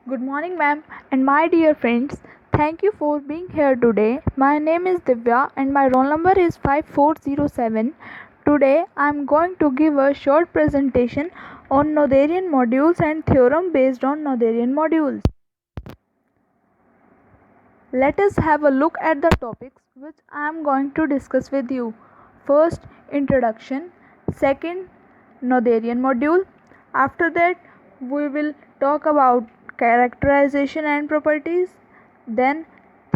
Good morning, ma'am, and my dear friends. Thank you for being here today. My name is Divya, and my roll number is 5407. Today, I am going to give a short presentation on Noetherian modules and theorem based on Noetherian modules. Let us have a look at the topics which I am going to discuss with you. First, introduction. Second, Noetherian module. After that, we will talk about characterization and properties. Then,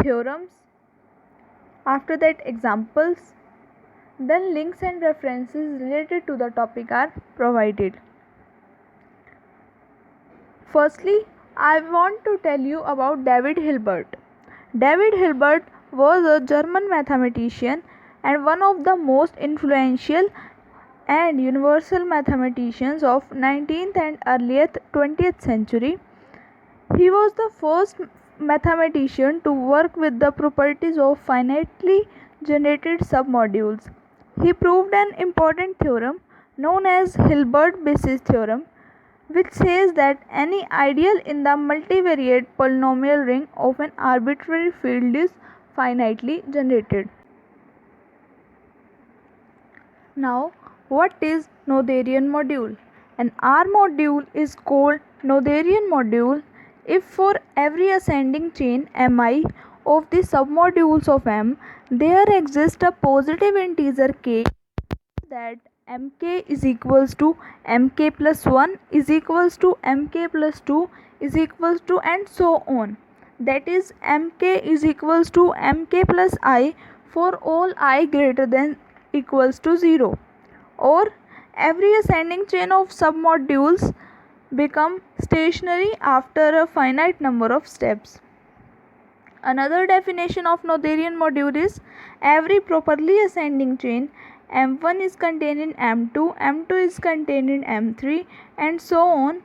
theorems. After that, examples. Then, links and references related to the topic are provided. Firstly, I want to tell you about David Hilbert. David Hilbert was a German mathematician and one of the most influential and universal mathematicians of 19th and early 20th century. He was the first mathematician to work with the properties of finitely generated submodules. He proved an important theorem known as Hilbert basis theorem, which says that any ideal in the multivariate polynomial ring of an arbitrary field is finitely generated. Now, what is Noetherian module? An R module is called Noetherian module if for every ascending chain Mi of the submodules of M, there exists a positive integer k that mk is equals to mk plus 1 is equals to mk plus 2 is equals to and so on. That is mk is equals to mk plus I for all I greater than equals to 0, or every ascending chain of submodules become stationary after a finite number of steps. Another definition of Noetherian module is every properly ascending chain M1 is contained in M2, M2 is contained in M3, and so on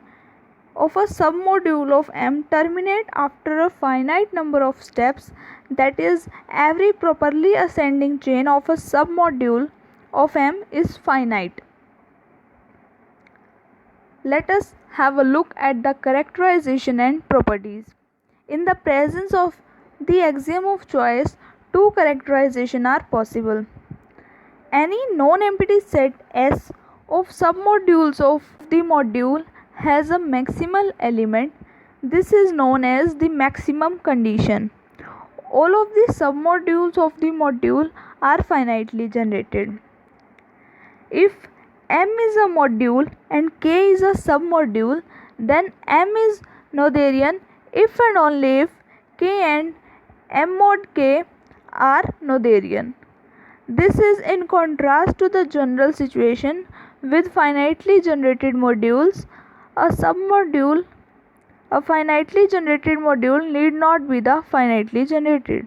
of a submodule of M terminate after a finite number of steps. That is, every properly ascending chain of a submodule of M is finite. Let us have a look at the characterization and properties. In the presence of the axiom of choice, two characterizations are possible. Any non-empty set S of submodules of the module has a maximal element. This is known as the maximum condition. All of the submodules of the module are finitely generated. If M is a module and K is a submodule, then M is Noetherian if and only if K and M mod K are Noetherian. This is in contrast to the general situation with finitely generated modules. A finitely generated module need not be the finitely generated.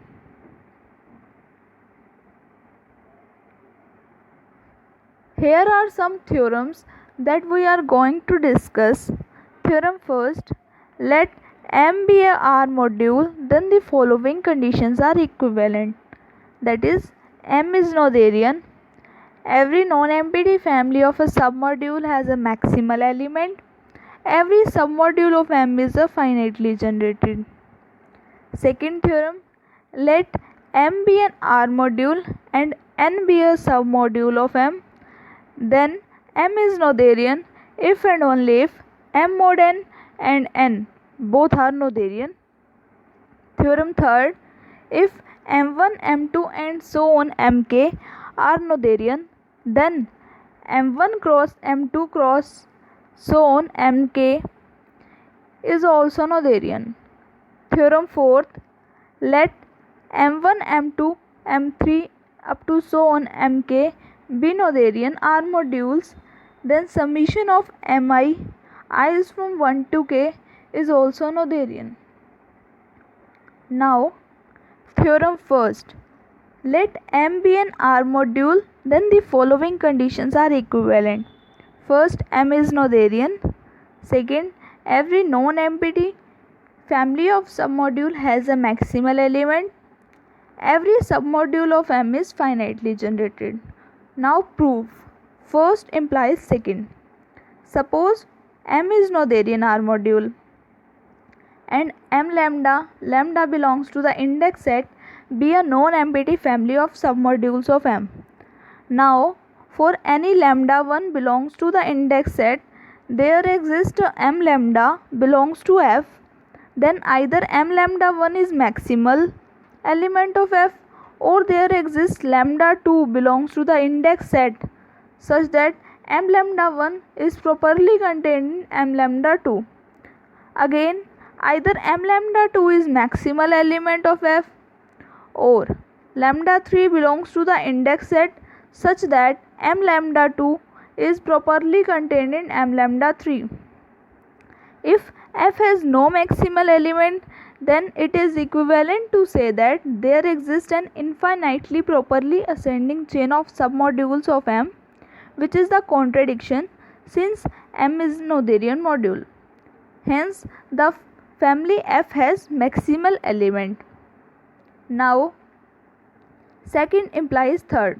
Here are some theorems that we are going to discuss. Theorem first, let M be a R module, then the following conditions are equivalent. That is, M is Noetherian. Every non-empty family of a submodule has a maximal element. Every submodule of M is a finitely generated. Second theorem, let M be an R module and N be a submodule of M. Then M is Noetherian if and only if M mod N and N both are Noetherian. Theorem third, if M1, M2 and so on Mk are Noetherian, then M1 cross M2 cross so on Mk is also Noetherian. Theorem fourth, let M1, M2, M3 up to so on Mk be Noetherian R modules, then summation of Mi I is from 1 to k is also Noetherian. Now, theorem first, let M be an R module, then the following conditions are equivalent. First, M is Noetherian. Second, every non-empty family of submodule has a maximal element. Every submodule of M is finitely generated. Now prove. First implies second. Suppose M is Noetherian R module. and m lambda belongs to the index set, be a non-empty family of submodules of M. Now, for any lambda 1 belongs to the index set, there exists m lambda belongs to F, then either m lambda 1 is maximal element of F, or there exists lambda 2 belongs to the index set such that m lambda 1 is properly contained in m lambda 2. Again, either m lambda 2 is maximal element of F, or lambda 3 belongs to the index set such that m lambda 2 is properly contained in m lambda 3. If F has no maximal element, then it is equivalent to say that there exists an infinitely properly ascending chain of submodules of M, which is the contradiction since M is Noetherian module. Hence, the family F has maximal element. Now, second implies third.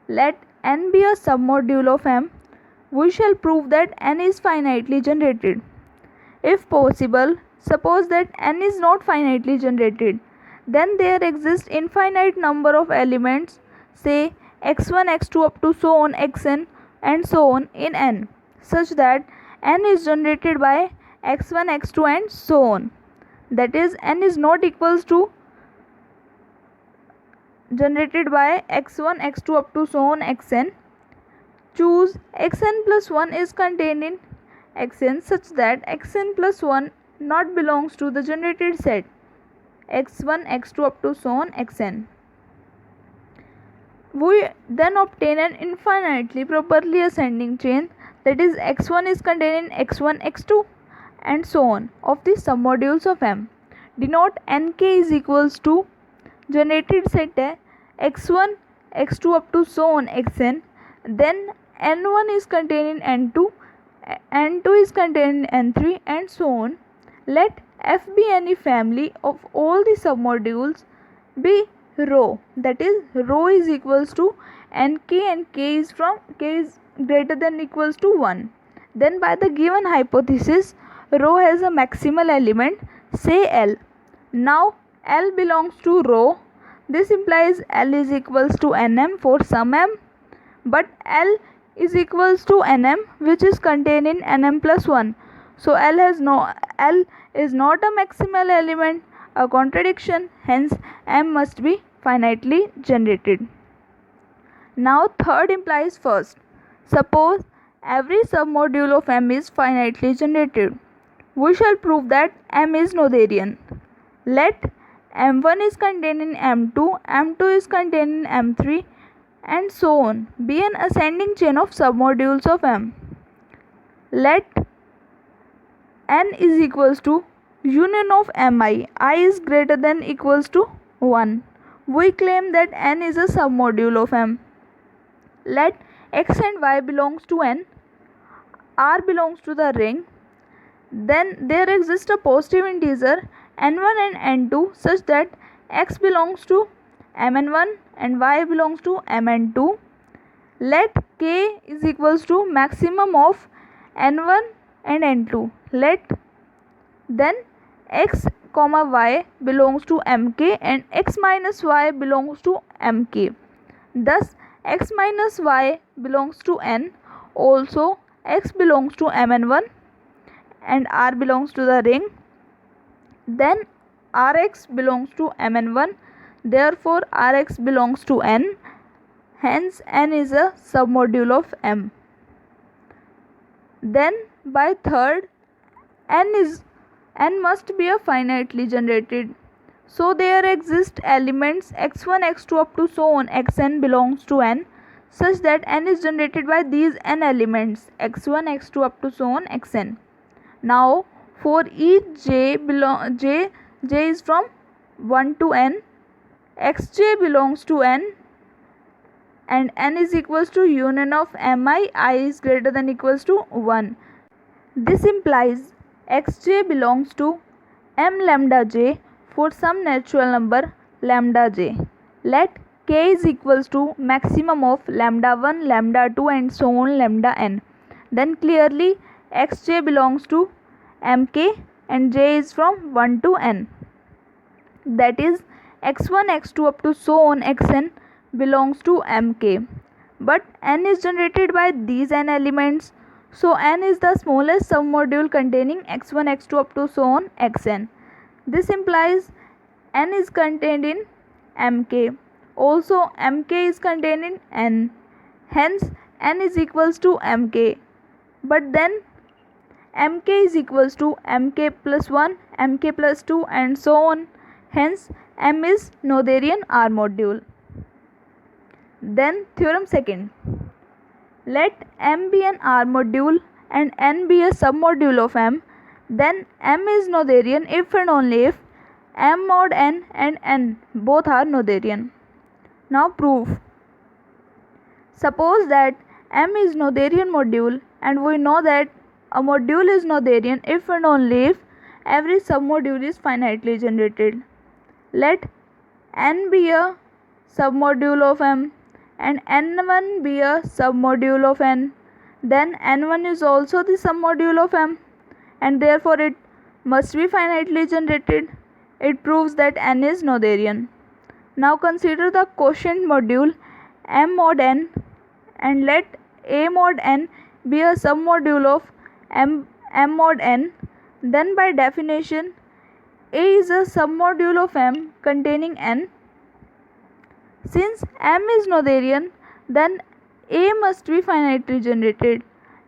Let N be a submodule of M. We shall prove that N is finitely generated. If possible, suppose that N is not finitely generated, then there exists infinite number of elements, say x1, x2 up to so on xn and so on in N, such that N is generated by x1, x2 and so on. That is, N is not equals to generated by x1, x2 up to so on xn. Choose xn plus 1 is contained in xn such that xn plus 1 not belongs to the generated set x1, x2 up to so on xn. We then obtain an infinitely properly ascending chain, that is x1 is contained in x1, x2 and so on of the submodules of M. Denote nk is equals to generated set x1, x2 up to so on xn, then n1 is contained in n2, n2 is contained in n3 and so on. Let F be any family of all the submodules be rho, that is rho is equals to nk and k is greater than equals to 1. Then by the given hypothesis, rho has a maximal element, say L. Now L belongs to rho. This implies L is equals to Nm for some M, but L is equals to Nm which is contained in Nm plus 1. So L is not a maximal element, a contradiction, hence M must be finitely generated. Now third implies first. Suppose every submodule of M is finitely generated. We shall prove that M is Noetherian. Let M1 is contained in M2, M2 is contained in M3 and so on be an ascending chain of submodules of M. Let N is equals to union of Mi, I is greater than equals to 1. We claim that N is a submodule of M. Let X and Y belongs to N, R belongs to the ring, then there exists a positive integer n1 and n2 such that X belongs to mn1 and Y belongs to mn2. Let K is equals to maximum of n1 and n2. Let then X comma Y belongs to mk and X minus Y belongs to mk. Thus X minus Y belongs to N. Also X belongs to mn1 and R belongs to the ring. Then Rx belongs to mn1. Therefore Rx belongs to N. Hence N is a submodule of M. Then by third, N must be a finitely generated. So there exist elements x1, x2 up to so on xn belongs to N such that N is generated by these N elements x1, x2 up to so on xn. Now for each j is from 1 to n, xj belongs to N and N is equals to union of mi, I is greater than equals to 1. This implies xj belongs to m lambda j for some natural number lambda j. Let k is equals to maximum of lambda 1, lambda 2 and so on lambda n. Then clearly xj belongs to mk and j is from 1 to n. That is x1, x2 up to so on xn belongs to mk. But n is generated by these n elements, so n is the smallest submodule containing x1, x2 up to so on xn. This implies n is contained in mk. Also mk is contained in n. Hence n is equals to mk. But then mk is equals to mk plus 1, mk plus 2 and so on. Hence M is Noetherian R module. Then theorem second. Let M be an R module and N be a submodule of M. Then M is Noetherian if and only if M mod N and N both are Noetherian. Now proof. Suppose that M is Noetherian module, and we know that a module is Noetherian if and only if every submodule is finitely generated. Let N be a submodule of M and N1 be a submodule of N. Then N1 is also the submodule of M, and therefore it must be finitely generated. It proves that N is Noetherian. Now consider the quotient module M mod N and let A mod N be a submodule of M mod N. Then by definition A is a submodule of M containing N. Since M is Noetherian, then A must be finitely generated.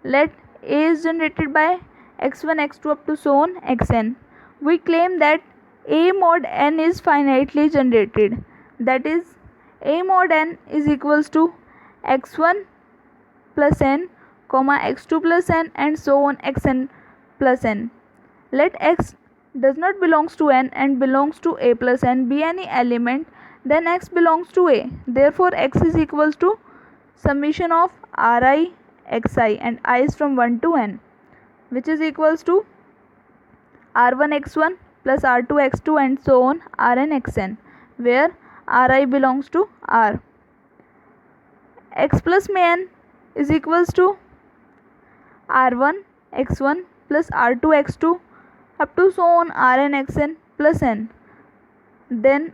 Let A is generated by x1, x2 up to so on xn. We claim that A mod N is finitely generated. That is, A mod N is equals to x1 plus n, x2 plus n and so on xn plus n. Let x does not belongs to n and belongs to a plus n be any element, then x belongs to a. Therefore x is equals to summation of ri xi, and I is from 1 to n, which is equals to r1 x1 plus r2 x2 and so on rn xn, where ri belongs to r. X plus n is equals to r1 x1 plus r2 x2 up to so on rn xn plus n, then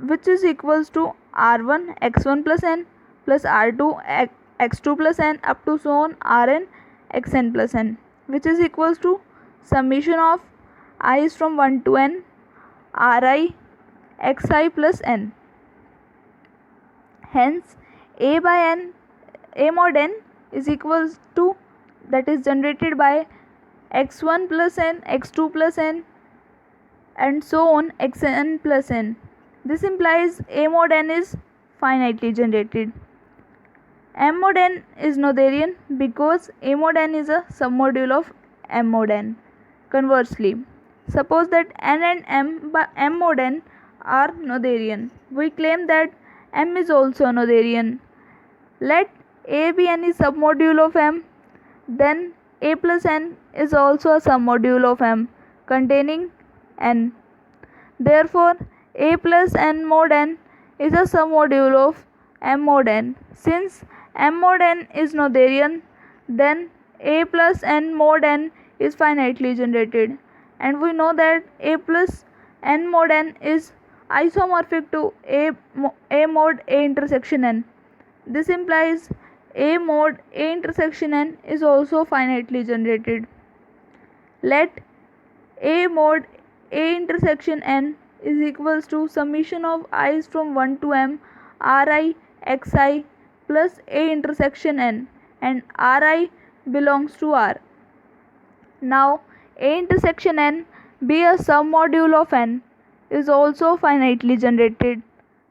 which is equals to r1 x1 plus n plus r2 x2 plus n up to so on rn xn plus n, which is equals to summation of I is from 1 to n ri xi plus n. Hence A by n, A mod n is equals to, that is generated by x1 plus n, x2 plus n and so on xn plus n. This implies A mod n is finitely generated. M mod n is Noetherian because A mod n is a submodule of M mod n. Conversely, suppose that n and M mod n are Noetherian. We claim that M is also Noetherian. Let A be any submodule of M, then A plus n is also a submodule of M containing n. Therefore A plus n mod n is a submodule of M mod n. Since M mod n is Noetherian, then A plus n mod n is finitely generated, and we know that A plus n mod n is isomorphic to A mod A intersection n. This implies A mod A intersection n is also finitely generated. Let A mod A intersection n is equals to summation of i's from 1 to m ri xi plus A intersection n, and ri belongs to R. Now A intersection n be a submodule of n is also finitely generated.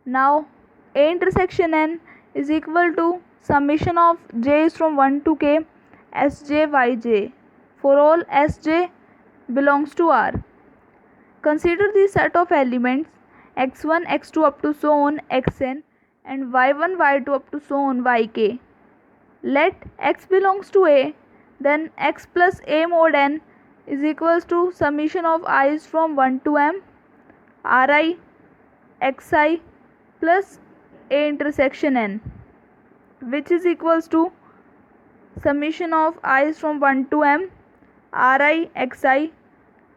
Now A intersection n is equal to summation of j is from 1 to k sj yj for all sj belongs to R. Consider the set of elements x1 x2 up to so on xn and y1 y2 up to so on yk. Let x belongs to A, then x plus A mod n is equals to summation of i's from 1 to m ri xi plus A intersection n, which is equals to summation of i's from 1 to m ri xi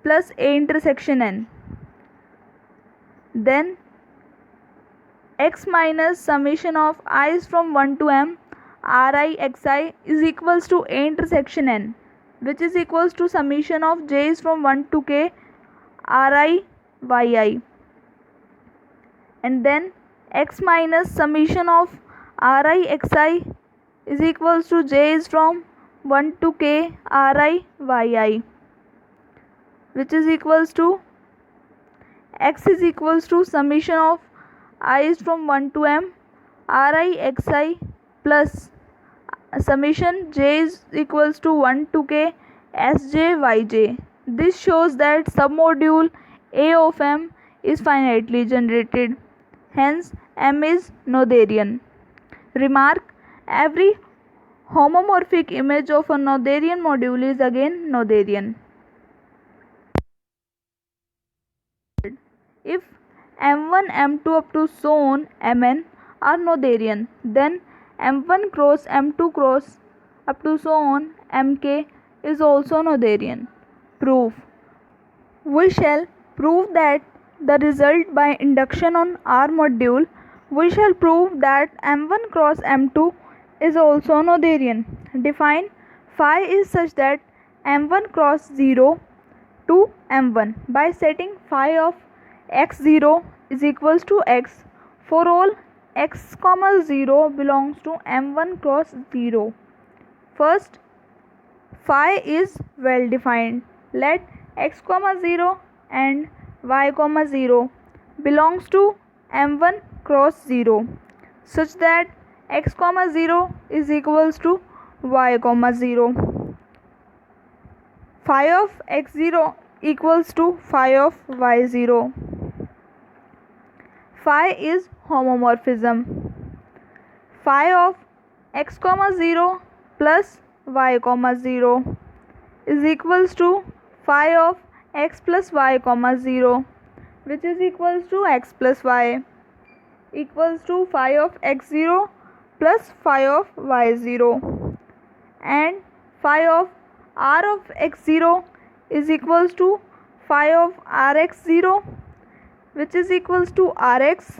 plus A intersection N. Then x minus summation of i's from 1 to m ri xi is equals to A intersection N, which is equals to summation of j's from 1 to k ri yi. And then x minus summation of ri xi is equals to j is from 1 to k ri yi, which is equals to x is equals to summation of I is from 1 to m ri xi plus summation j is equals to 1 to k sj yj. This shows that submodule A of m is finitely generated. Hence, M is Noetherian. Remark: every homomorphic image of a Noetherian module is again Noetherian. If M1, M2 up to so on Mn are Noetherian, then M1 cross M2 cross up to so on Mk is also Noetherian. Proof: we shall prove that the result by induction on R module. We shall prove that M1 cross M2 is also Noetherian. Define phi is such that M1 cross 0 to M1 by setting phi of x0 is equals to x for all x, 0 belongs to M1 cross 0. First, phi is well defined. Let x, 0 and y, 0 belongs to M1 cross 0 such that x, 0 is equals to y, 0. Phi of x0 equals to phi of y0. Phi is homomorphism. Phi of x, 0 plus y, 0 is equals to phi of x plus y, 0, which is equals to x plus y equals to phi of x0 plus phi of y0, and phi of r of x0 is equals to phi of rx0, which is equals to rx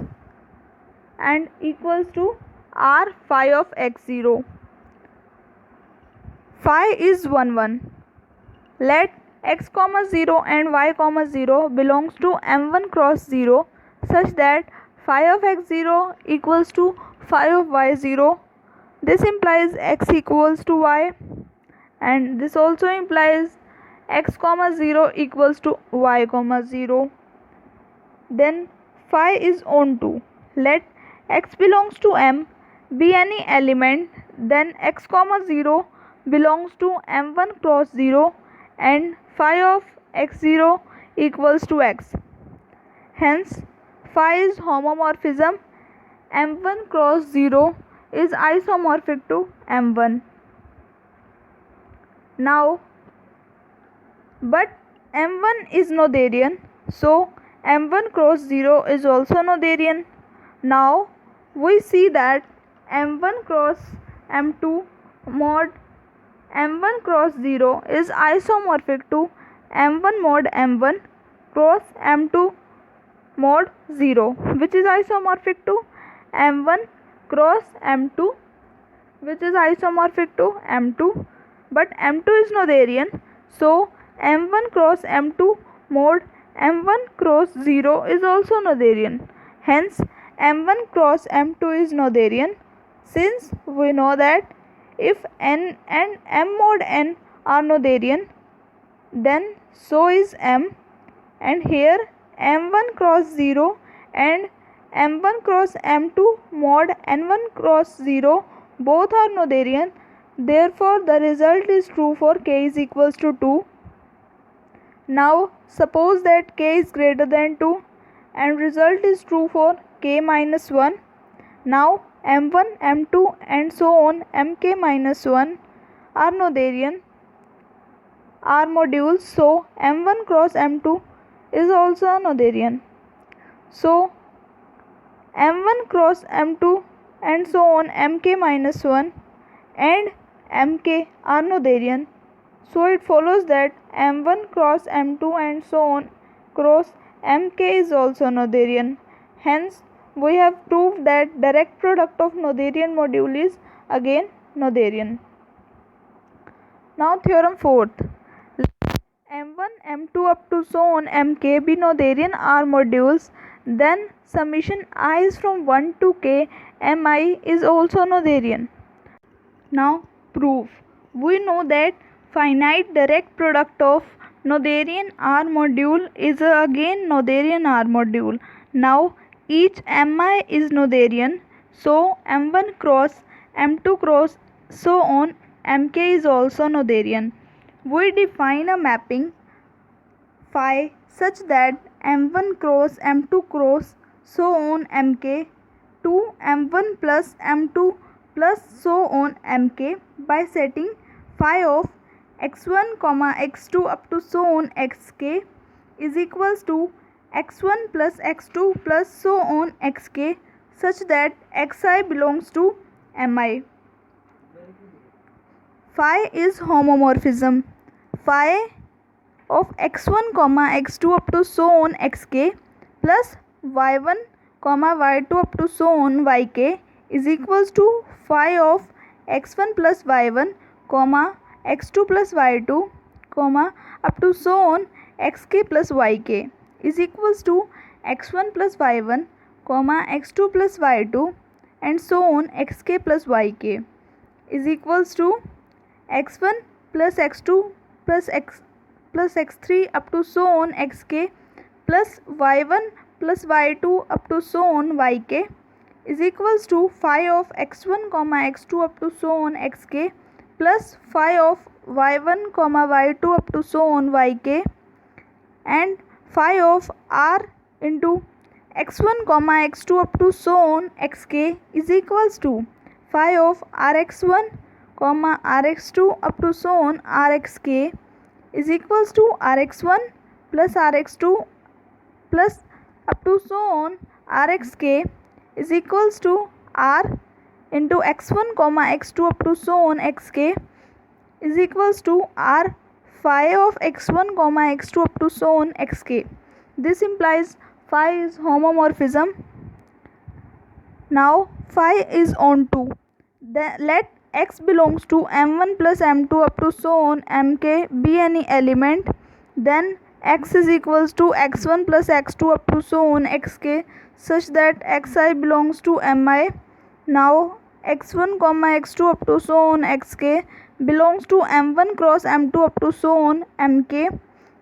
and equals to r phi of x0. Phi is 1 1. Let x, 0 and y, 0 belongs to M1 cross 0 such that phi of x0 equals to phi of y0. This implies x equals to y, and this also implies x, 0 equals to y, 0. Then phi is on 2. Let x belongs to M be any element, then x, 0 belongs to M1 cross 0 and phi of x0 equals to x. Hence, phi is homomorphism. M1 cross 0 is isomorphic to M1. Now, but M1 is Noetherian, so M1 cross 0 is also Noetherian. Now, we see that M1 cross M2 mod M1 cross 0 is isomorphic to M1 mod M1 cross M2 mod 0, which is isomorphic to M1 cross M2, which is isomorphic to M2, but M2 is Noetherian, so M1 cross M2 mod M1 cross 0 is also Noetherian. Hence, M1 cross M2 is Noetherian, since we know that if n and m mod n are Noetherian, then so is m, and here m1 cross 0 and m1 cross m2 mod n1 cross 0 both are Noetherian. Therefore, the result is true for k is equals to 2. Now, suppose that k is greater than 2 and result is true for k minus 1. Now, m1, m2 and so on mk minus 1 are Noetherian R modules, so m1 cross m2 is also Noetherian. So, m1 cross m2 and so on mk minus 1 and mk are Noetherian. So it follows that M1 cross M2 and so on cross Mk is also Noetherian. Hence, we have proved that direct product of Noetherian module is again Noetherian. Now theorem 4th. M1, M2 up to so on Mk be Noetherian R modules, then summation I is from 1 to k Mi is also Noetherian. Now proof. We know that finite direct product of Noetherian R module is again Noetherian R module. Now each Mi is Noetherian, so M1 cross M2 cross so on Mk is also Noetherian. We define a mapping phi such that M1 cross M2 cross so on Mk to M1 plus M2 plus so on Mk by setting phi of x1, x2 up to so on xk is equals to x1 plus x2 plus so on xk such that xi belongs to mi. Phi is homomorphism. Phi of x1, x2 up to so on xk plus y1, y2 up to so on yk is equals to phi of x1 plus y1, x2 plus y2, up to so on xk plus yk is equals to x1 plus y1, x2 plus y2 and so on xk plus yk is equals to x1 plus x2 plus x3 up to so on xk plus y1 plus y2 up to so on yk is equals to phi of x1, x2 up to so on xk plus phi of y1, y2 up to so on yk and phi of r into x1, x2 up to so on xk is equals to phi of rx1, rx2 up to so on rxk is equals to rx1 plus rx2 plus up to so on rxk is equals to r into x1, x2 up to so on xk is equals to r phi of x1, x2 up to so on xk. This implies phi is homomorphism. Now phi is onto. Then let x belongs to m1 plus m2 up to so on mk be any element, then x is equals to x1 plus x2 up to so on xk such that xi belongs to mi. Now x1, x2 up to so on xk belongs to m1 cross m2 up to so on mk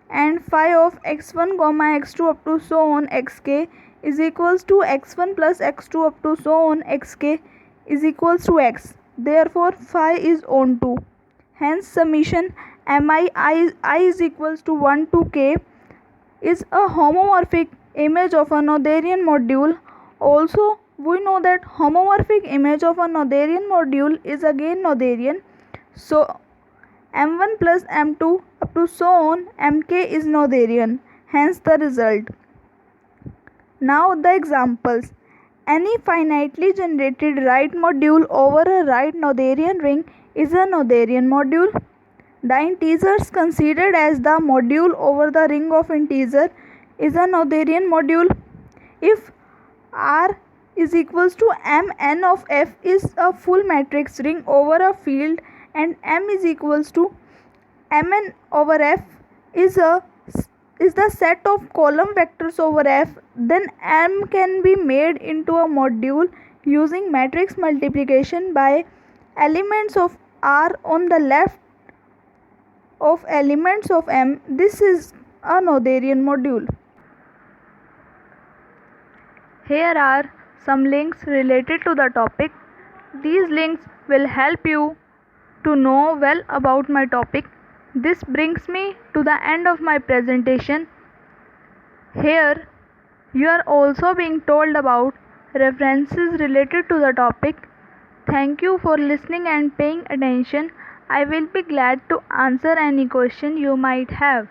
and phi of x1, x2 up to so on xk is equals to x1 plus x2 up to so on xk is equals to x. Therefore phi is onto. Hence summation mi I is equals to 1 to k is a homomorphic image of a Noetherian module. Also we know that homomorphic image of a Noetherian module is again Noetherian. So m1 plus m2 up to so on mk is Noetherian. Hence the result. Now the examples. Any finitely generated right module over a right Noetherian ring is a Noetherian module. The integers considered as the module over the ring of integer is a Noetherian module. If R is equals to Mn of f is a full matrix ring over a field and M is equals to Mn over f is the set of column vectors over f, then M can be made into a module using matrix multiplication by elements of R on the left of elements of M. This is a Noetherian module. Here are some links related to the topic. These links will help you to know well about my topic. This brings me to the end of my presentation. Here you are also being told about references related to the topic. Thank you for listening and paying attention. I will be glad to answer any question you might have.